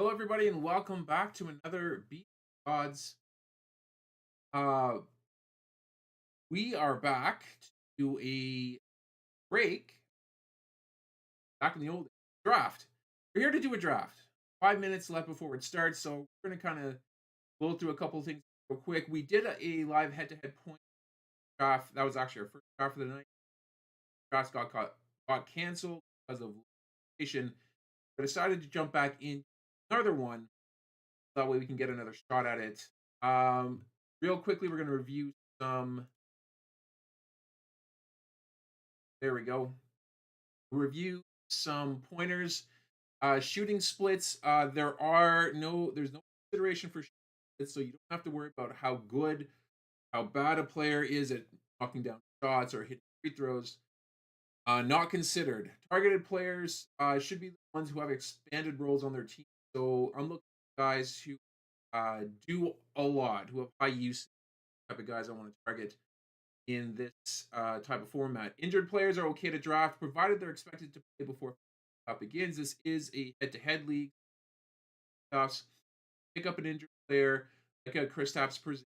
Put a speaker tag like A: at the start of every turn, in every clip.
A: Hello, everybody, and welcome back to another Beat Odds. Uh, we are back to do a break back in the old draft. We're here to do a draft. 5 minutes left before it starts, so we're going to kind of go through a couple of things real quick. We did a live head-to-head point draft. That was actually our first draft of the night. Drafts got canceled because of location. I decided to jump back in another one. That way we can get another shot at it. Real quickly, we're going to review some. There we go. Review some pointers. Shooting splits. There's no consideration for splits, so you don't have to worry about how bad a player is at knocking down shots or hitting free throws. Not considered. Targeted players should be the ones who have expanded roles on their team. So I'm looking at guys who do a lot, who have high use type of guys I want to target in this type of format. Injured players are okay to draft, provided they're expected to play before begins. This is a head-to-head league. Playoffs. Pick up an injured player, like a Kristaps Porzingis.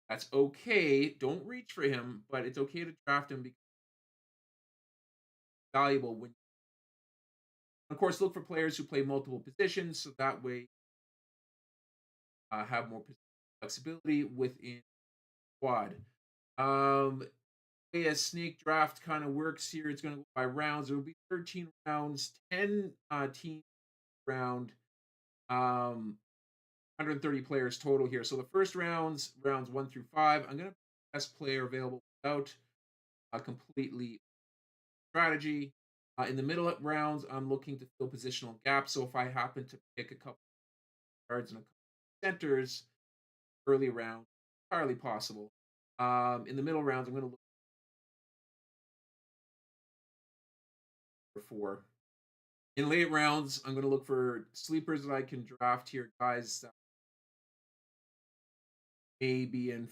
A: That's okay. Don't reach for him, but it's okay to draft him because he's valuable. When, of course, look for players who play multiple positions, so that way have more flexibility within squad. Way a snake draft kind of works here. It's going to go by rounds. It will be 13 rounds, 10 team round, 130 players total here. So the first rounds 1 through 5, I'm going to best player available without a completely strategy. In the middle rounds, I'm looking to fill positional gaps. So if I happen to pick a couple guards and a couple centers early round, entirely possible. In the middle rounds, I'm going to look for 4. In late rounds, I'm going to look for sleepers that I can draft here, guys that may be in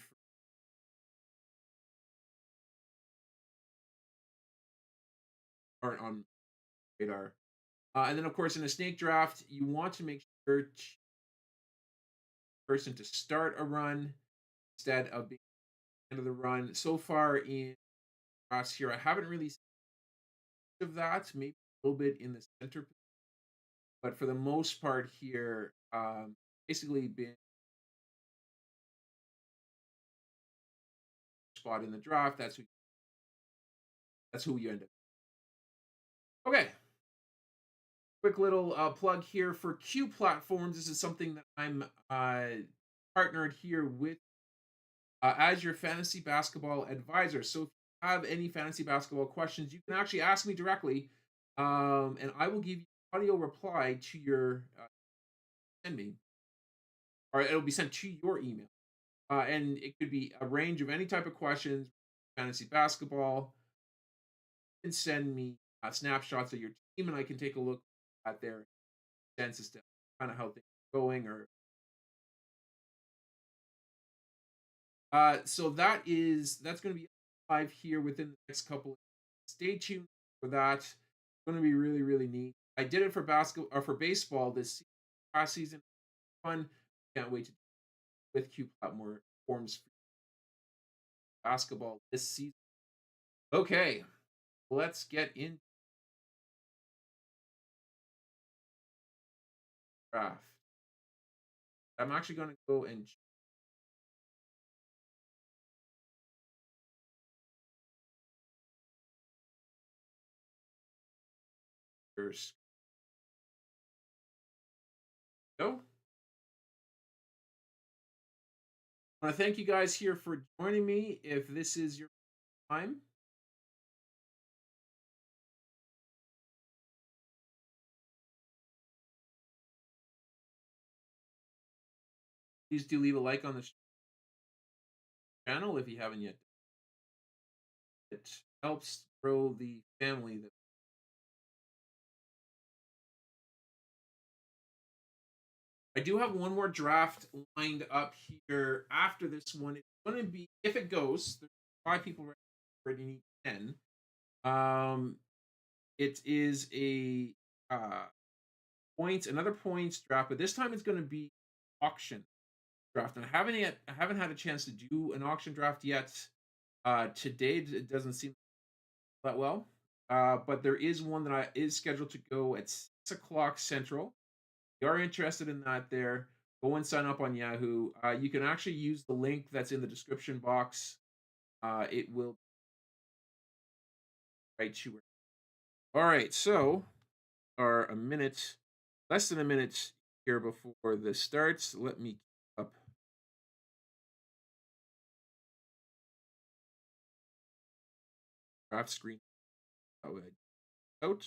A: aren't on radar. And then, of course, in a snake draft, you want to make sure person to start a run instead of being end of the run. So far in drafts here, I haven't really seen of that. Maybe a little bit in the center, but for the most part here, basically been spot in the draft. That's who you end up. Okay, quick little plug here for Q platforms. This is something that I'm partnered here with as your fantasy basketball advisor. So if you have any fantasy basketball questions, you can actually ask me directly, and I will give you audio reply to your send me, or it'll be sent to your email. And it could be a range of any type of questions, fantasy basketball. You can send me snapshots of your team, and I can take a look at their sense as to kind of how things are going. Or so that's going to be live here within the next couple. Stay tuned for that. It's going to be really really neat. I did it for basketball or for baseball this past season. Fun. Can't wait to with Q more forms for basketball this season. Okay, let's get in draft. I'm actually going to go and first go. I want to thank you guys here for joining me. If this is your time, please do leave a like on this channel if you haven't yet. It helps grow the family. I do have one more draft lined up here after this one. It's going to be, if it goes, there's 5 people ready, need 10. It is a points, another points draft, but this time it's going to be auction draft. And I haven't had a chance to do an auction draft yet. Today it doesn't seem that well. But there is one that I is scheduled to go at 6 o'clock Central. If you are interested in that, there go and sign up on Yahoo. You can actually use the link that's in the description box. It will write you. All right, so are a minute, less than a minute here before this starts. Let me keep up draft screen out.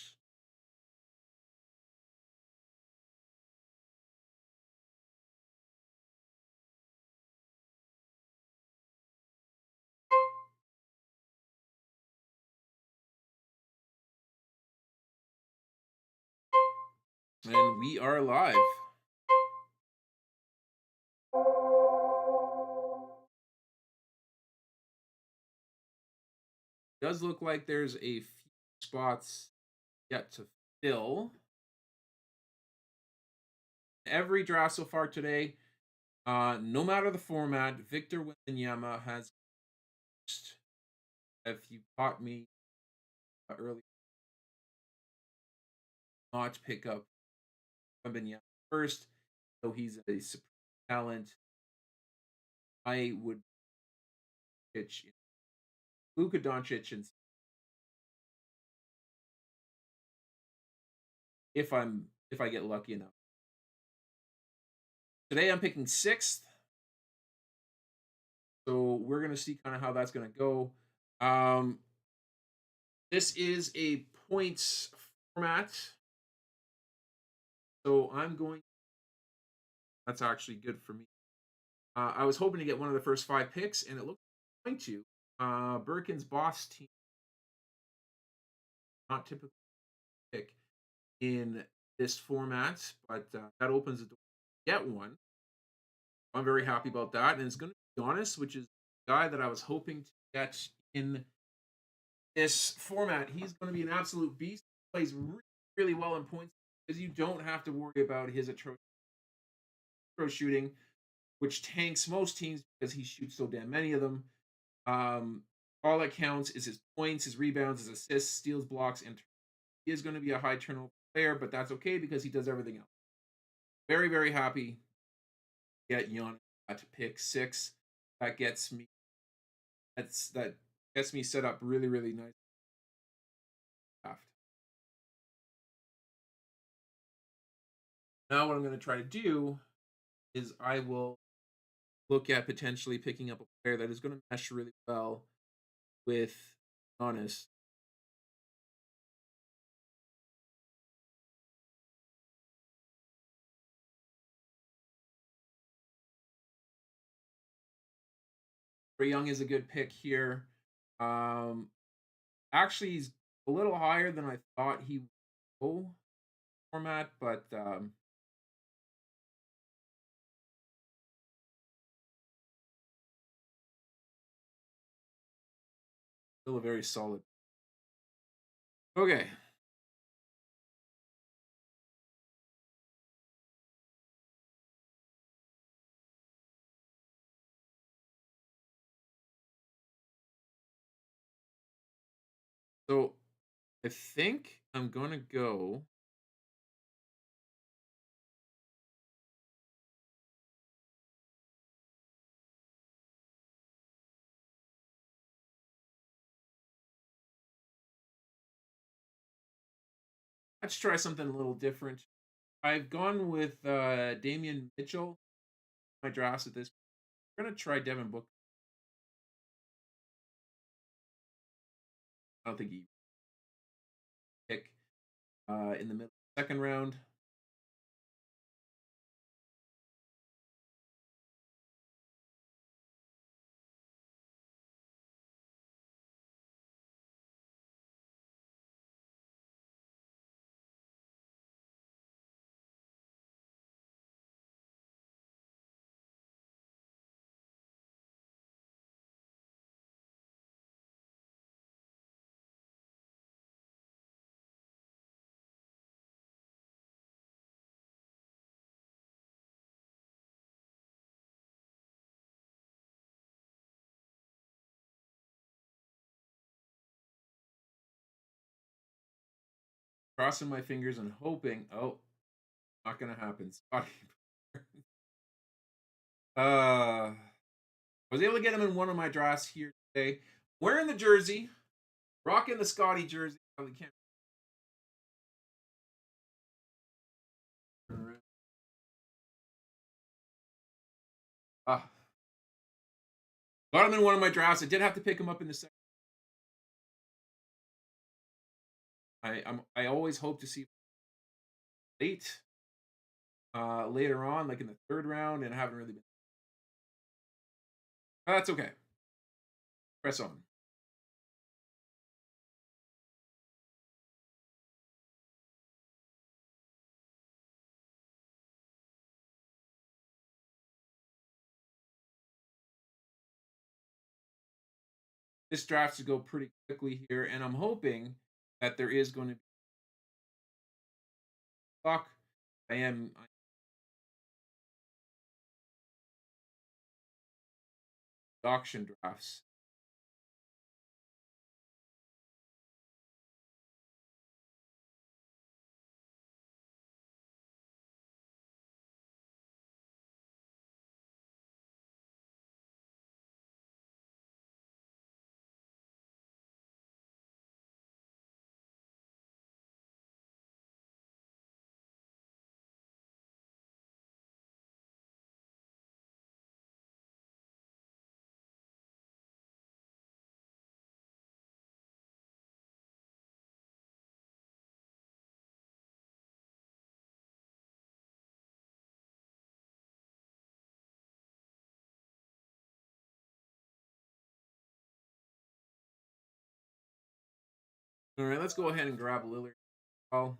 A: And we are live. Does look like there's a few spots yet to fill. Every draft so far today, no matter the format, Victor Wembanyama has. If you caught me early, not pick up Wembanyama first, though he's a supreme talent. I would pitch Luka Doncic, and if I get lucky enough. Today I'm picking sixth, so we're gonna see kind of how that's gonna go. Um, this is a points format, so I'm going. That's actually good for me. I was hoping to get one of the first 5 picks, and it looks like I'm going to. Birkin's boss team, not typical pick in this format, but that opens the door to get one. I'm very happy about that, and it's going to be honest, which is the guy that I was hoping to get in this format. He's going to be an absolute beast. He plays really, really well in points because you don't have to worry about his atrocious shooting, which tanks most teams because he shoots so damn many of them. Um, all that counts is his points, his rebounds, his assists, steals, blocks, and he is going to be a high turnover player, but that's okay because he does everything else. Very, very happy to get Giannis to pick 6. That gets me. That gets me set up really, really nice. Now, what I'm going to try to do is I will look at potentially picking up a player that is going to mesh really well with Giannis. Trae Young is a good pick here. Um, Actually, he's a little higher than I thought he would go format, but still a very solid. Okay. So I think I'm going to go. Let's try something a little different. I've gone with Damian Mitchell. My drafts at this. I'm going to try Devin Booker. I don't think he pick in the middle second round. crossing my fingers and hoping. Oh, not gonna happen. Scotty. I was able to get him in one of my drafts here today. Wearing the jersey, rocking the Scotty jersey. Probably can't. Ah, got him in one of my drafts. I did have to pick him up in the second. I always hope to see late, later on, like in the third round, and I haven't really been. That's okay. Press on. This draft to go pretty quickly here, and I'm hoping that there is going to be talk. I auction drafts. All right, let's go ahead and grab Lillard. Oh,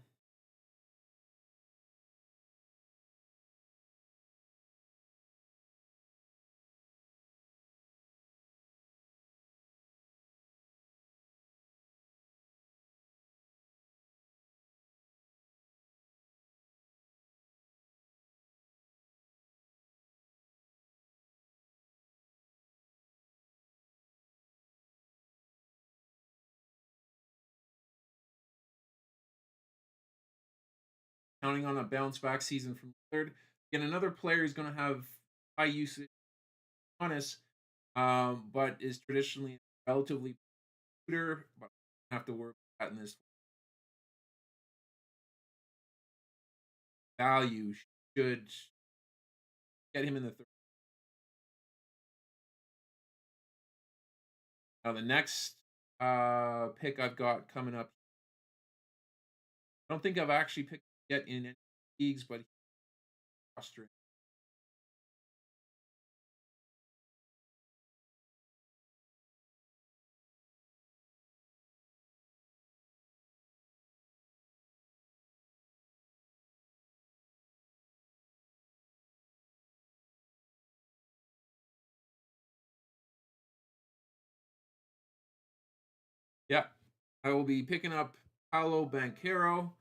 A: counting on a bounce back season from Lillard. Again, another player who's going to have high usage, honest, but is traditionally relatively shooter. But have to work that in this value should get him in the third. Now the next pick I've got coming up, I don't think I've actually picked yet in any leagues, but Austrian. Yeah, I will be picking up Paolo Banquero.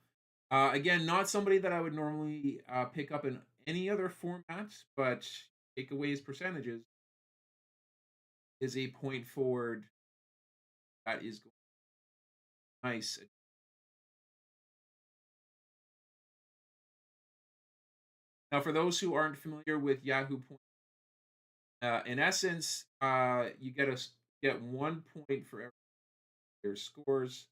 A: Again, not somebody that I would normally pick up in any other format, but takeaways percentages is a point forward that is nice. Now, for those who aren't familiar with Yahoo Point, in essence, you get 1 point for every your scores.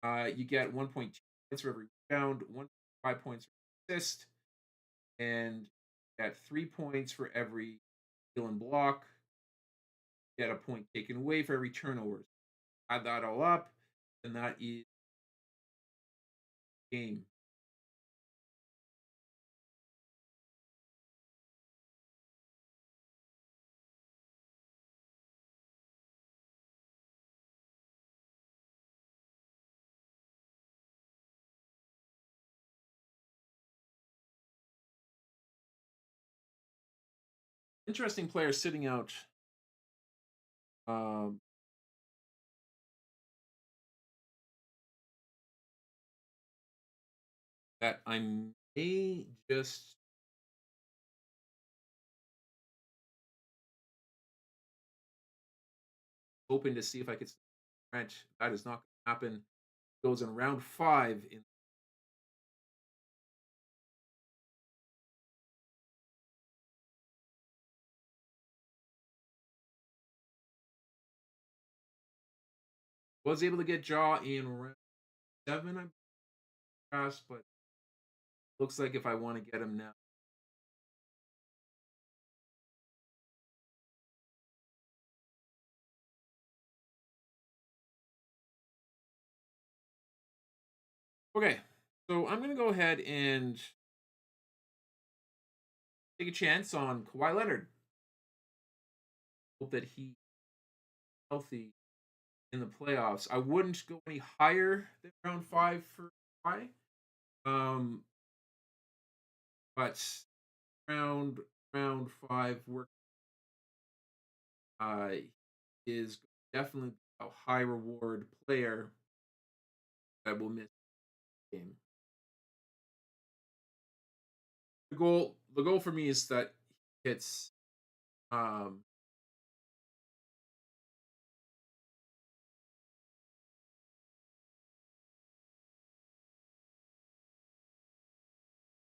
A: You get 1.2 points for every rebound, 1.5 points for assist, and you get 3 points for every steal and block. You get a point taken away for every turnover. Add that all up, and that is game. Interesting player sitting out. Um, that I may just hoping to see if I could stretch. That is not going to happen. goes in round 5 in was able to get Jaw in round 7, I guess, but looks like if I want to get him now. Okay, so I'm gonna go ahead and take a chance on Kawhi Leonard. Hope that he's healthy in the playoffs. I wouldn't go any higher than round 5 for Kawhi. Um, but round round 5 work uh is definitely a high reward player that will miss the game. The goal for me is that he um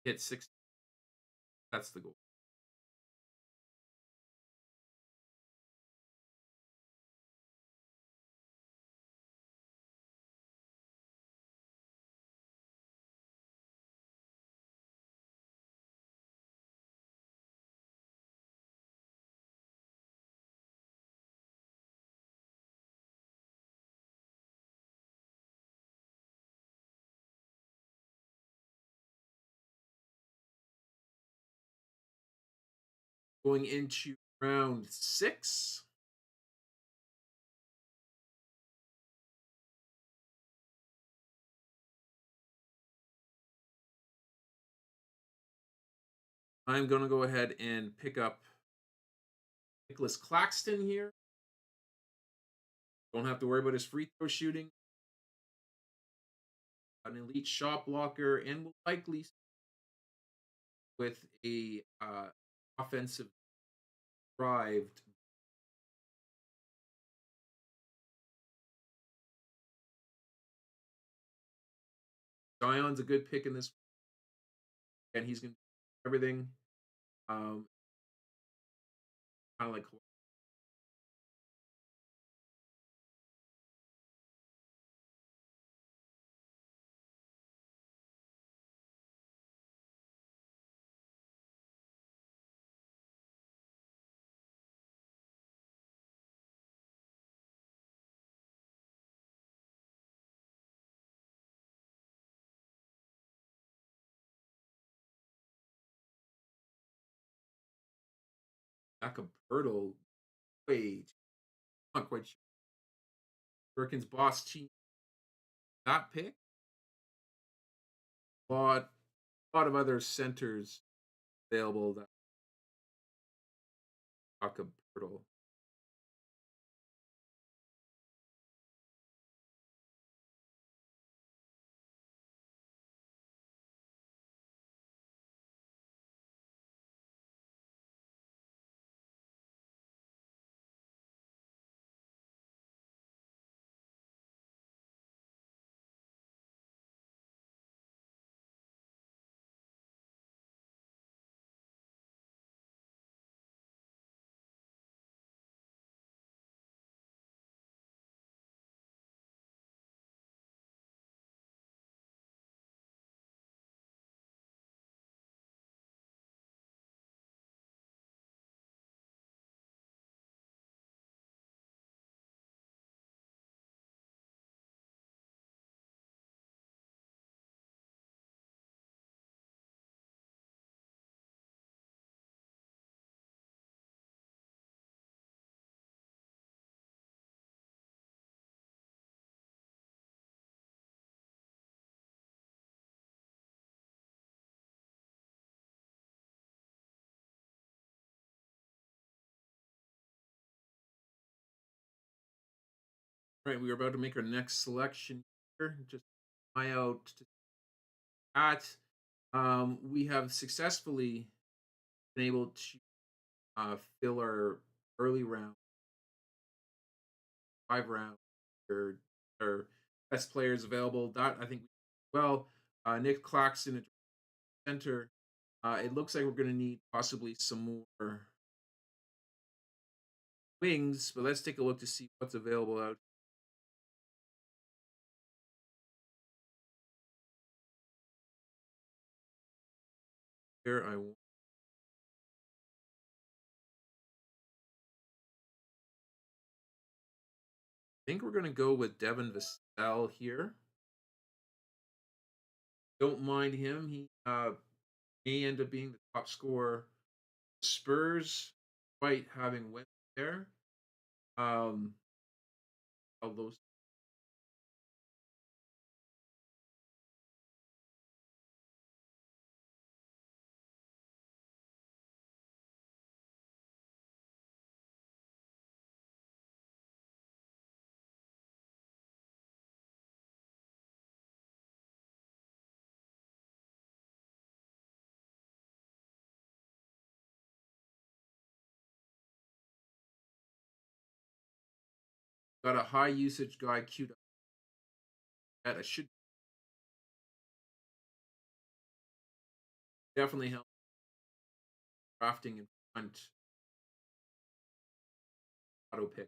A: hits 60. That's the goal. Going into round 6, I'm going to go ahead and pick up Nicholas Claxton here. Don't have to worry about his free throw shooting. An elite shot blocker, and will likely with a offensive drive. Zion's a good pick in this, and he's going to do everything. Um, kind of like Acapurdo. Wait, not quite sure. Hurricanes boss team that pick. But a lot of other centers available that Acapurdo. All right, we are about to make our next selection here. Just eye out to that. We have successfully been able to fill our early round, 5 round, or best players available. That I think well, Nick Claxton at center. It looks like we're going to need possibly some more wings, but let's take a look to see what's available out here. Think we're going to go with Devin Vassell here. Don't mind him. He may end up being the top scorer. Spurs, despite having went there. Although got a high usage guy queued up. That I should definitely help drafting in front auto pick.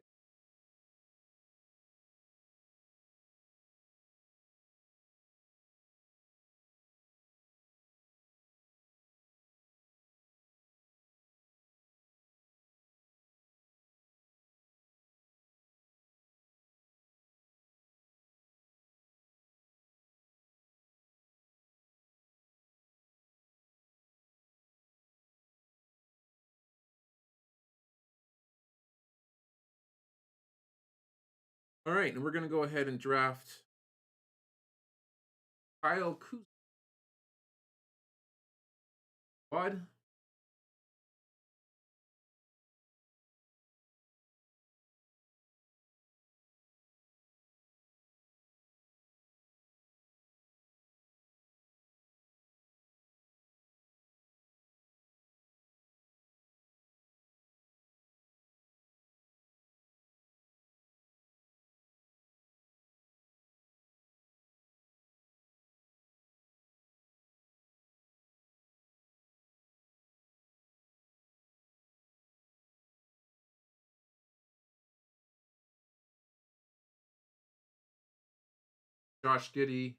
A: All right, and we're gonna go ahead and draft Kyle Kuzma. What? Josh Giddey.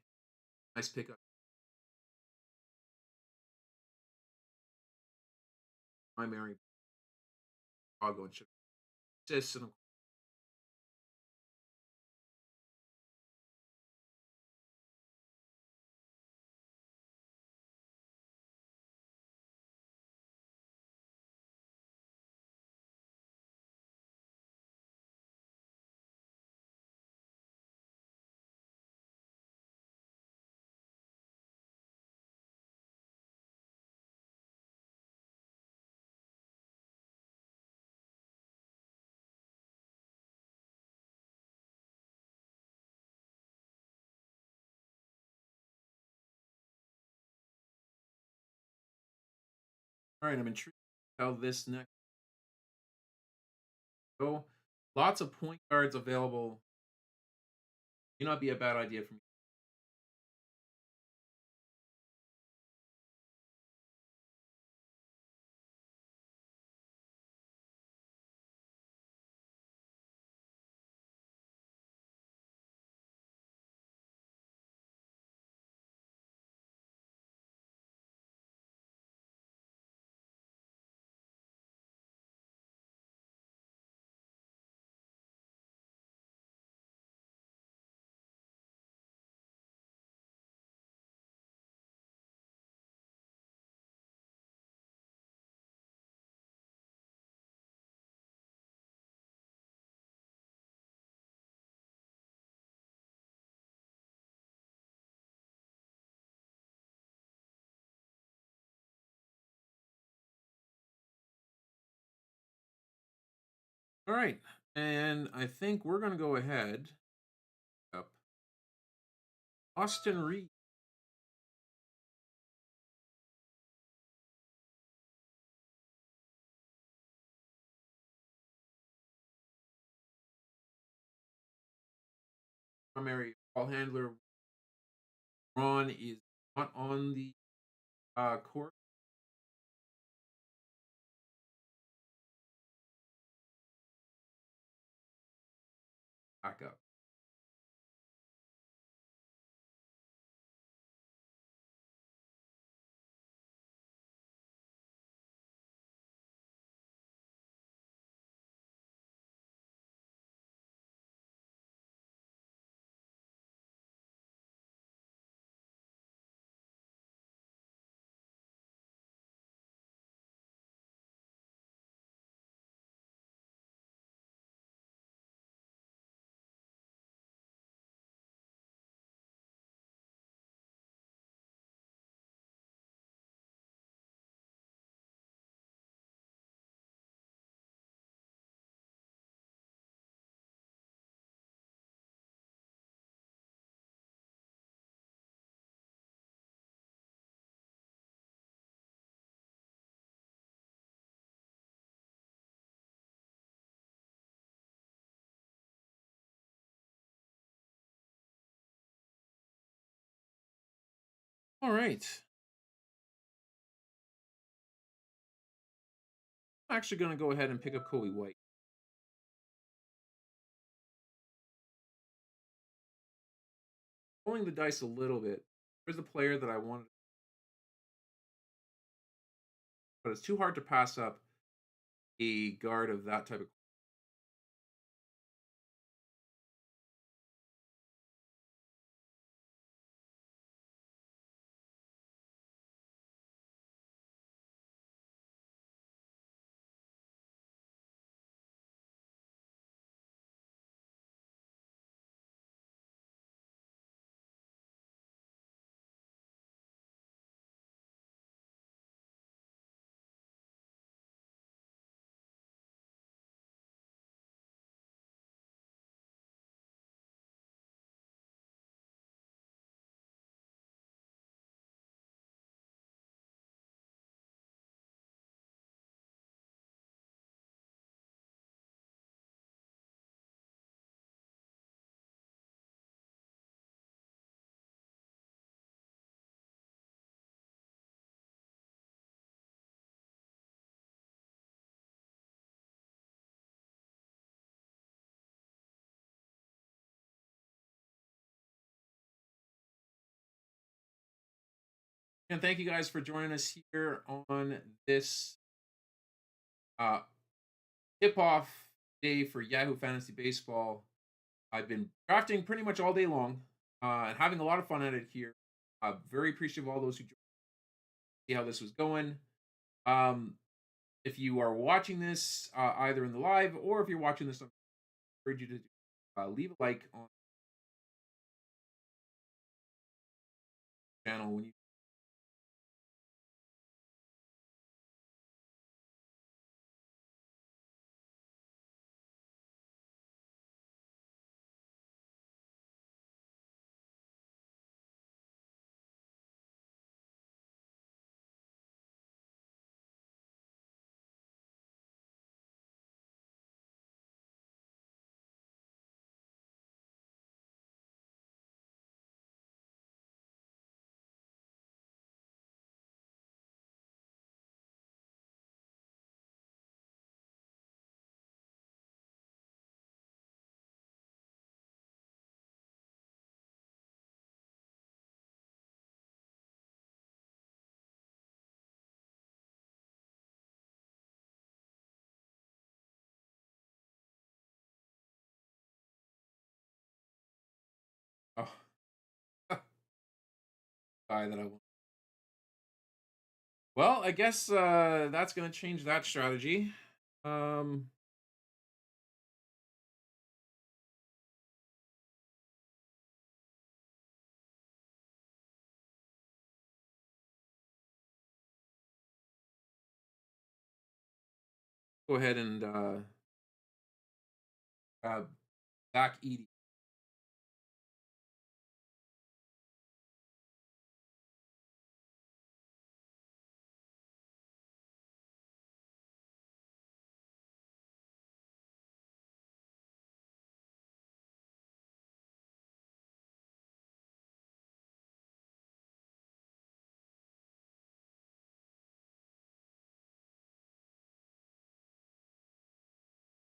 A: Nice pickup. Primary Chicago and assists and all right, I'm intrigued how this next go. Lots of point guards available. May not be a bad idea for me. All right, and I think we're gonna go ahead. Up Austin Reed. Primary ball handler Ron is not on the court. Back up. All right. I'm actually going to go ahead and pick up Kobe White. Rolling the dice a little bit. There's a player that I wanted, but it's too hard to pass up a guard of that type of. And thank you guys for joining us here on this uh, tip off day for Yahoo Fantasy Baseball. I've been drafting pretty much all day long and having a lot of fun at it here. Very appreciative of all those who joined, see how this was going. Um, if you are watching this either in the live or if you're watching this, I encourage you to leave a like on the channel when you oh, guy that I want. Well, I guess that's going to change that strategy. Um, Go ahead and grab Zach Edey.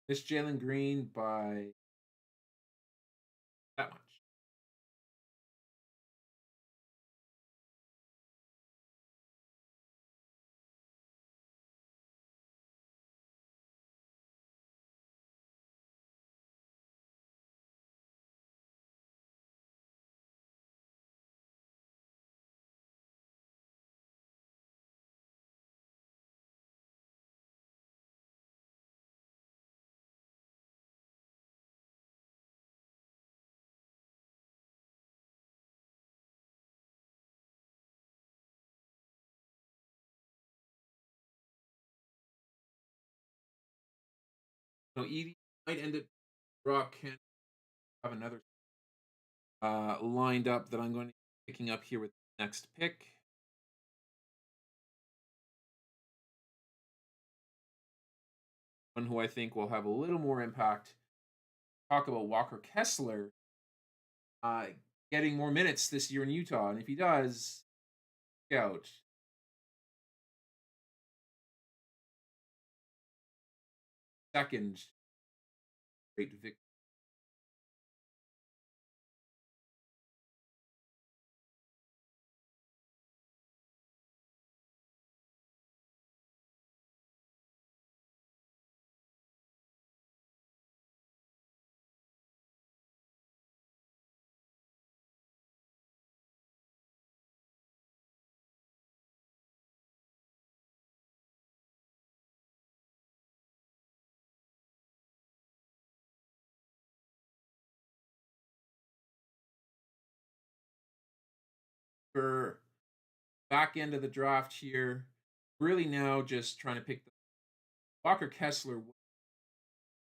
A: Miss Jalen Green by that much. No, Edie might end up Rock can have another lined up that I'm going to be picking up here with the next pick. One who I think will have a little more impact. Talk about Walker Kessler uh, getting more minutes this year in Utah, and if he does, out second great victory. For back end of the draft here, really now just trying to pick the Walker Kessler,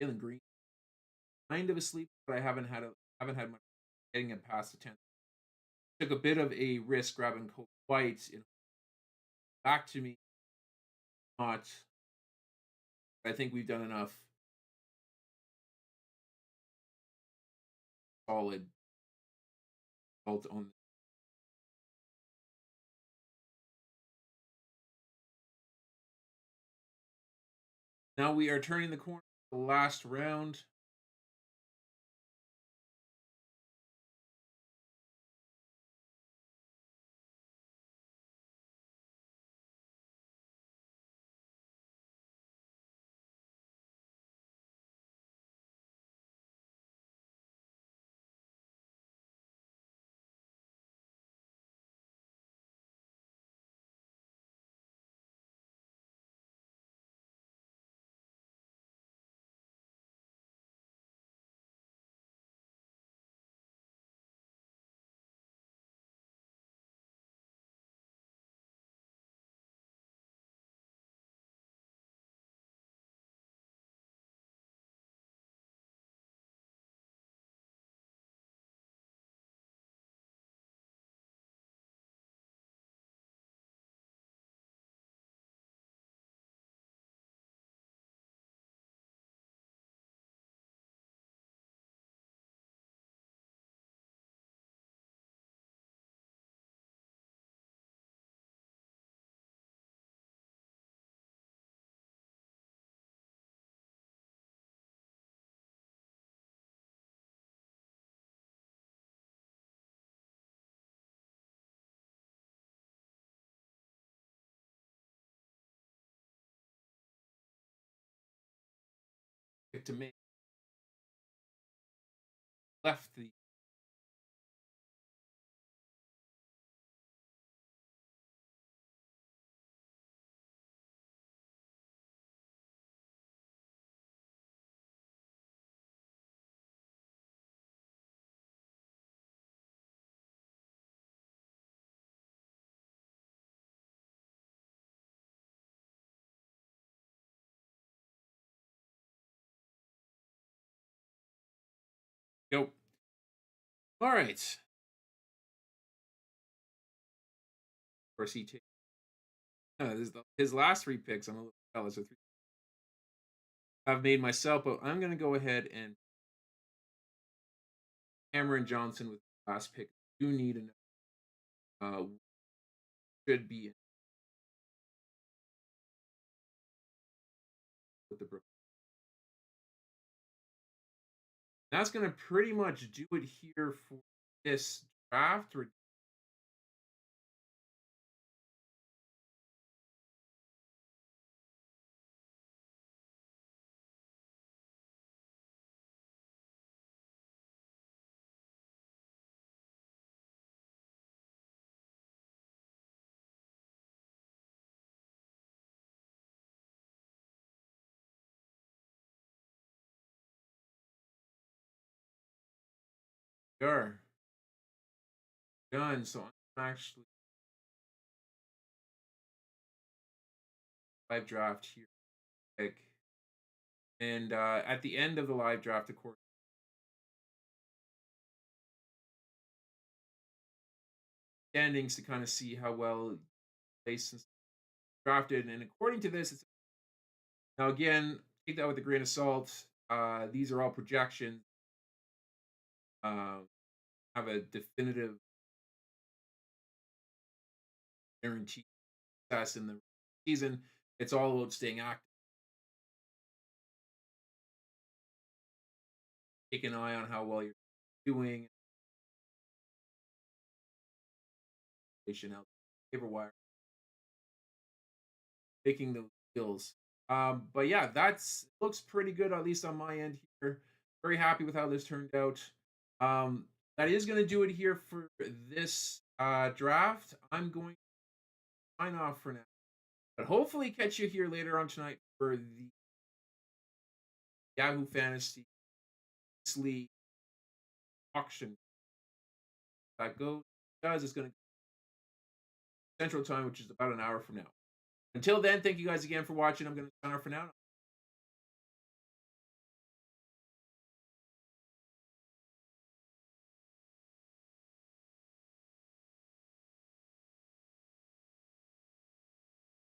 A: Jalen Green, kind of asleep, but I haven't had much getting him past the 10th. Took a bit of a risk grabbing Coach White. Back to me, not. I think we've done enough solid result on. Now we are turning the corner. The last round. To make left the go. All right. Of course, he takes his last three picks. I'm a little jealous of three. I've made myself, but I'm going to go ahead and Cameron Johnson with the last pick. Do need an should be with the Brooklyn. That's gonna pretty much do it here for this draft. Sure. Done. So I'm actually live draft here. Quick. And at the end of the live draft, of course, standings to kind of see how well placed and drafted. And according to this, it's now again, take that with a grain of salt. These are all projections. Uh, have a definitive guarantee success in the season. It's all about staying active, take an eye on how well you're doing, out paper wire, making those skills. But yeah, that's looks pretty good at least on my end here. Very happy with how this turned out. That is going to do it here for this draft. I'm going to sign off for now, but hopefully catch you here later on tonight for the Yahoo Fantasy League auction. That goes does is going to Central Time, which is about an hour from now. Until then, thank you guys again for watching. I'm going to sign off for now.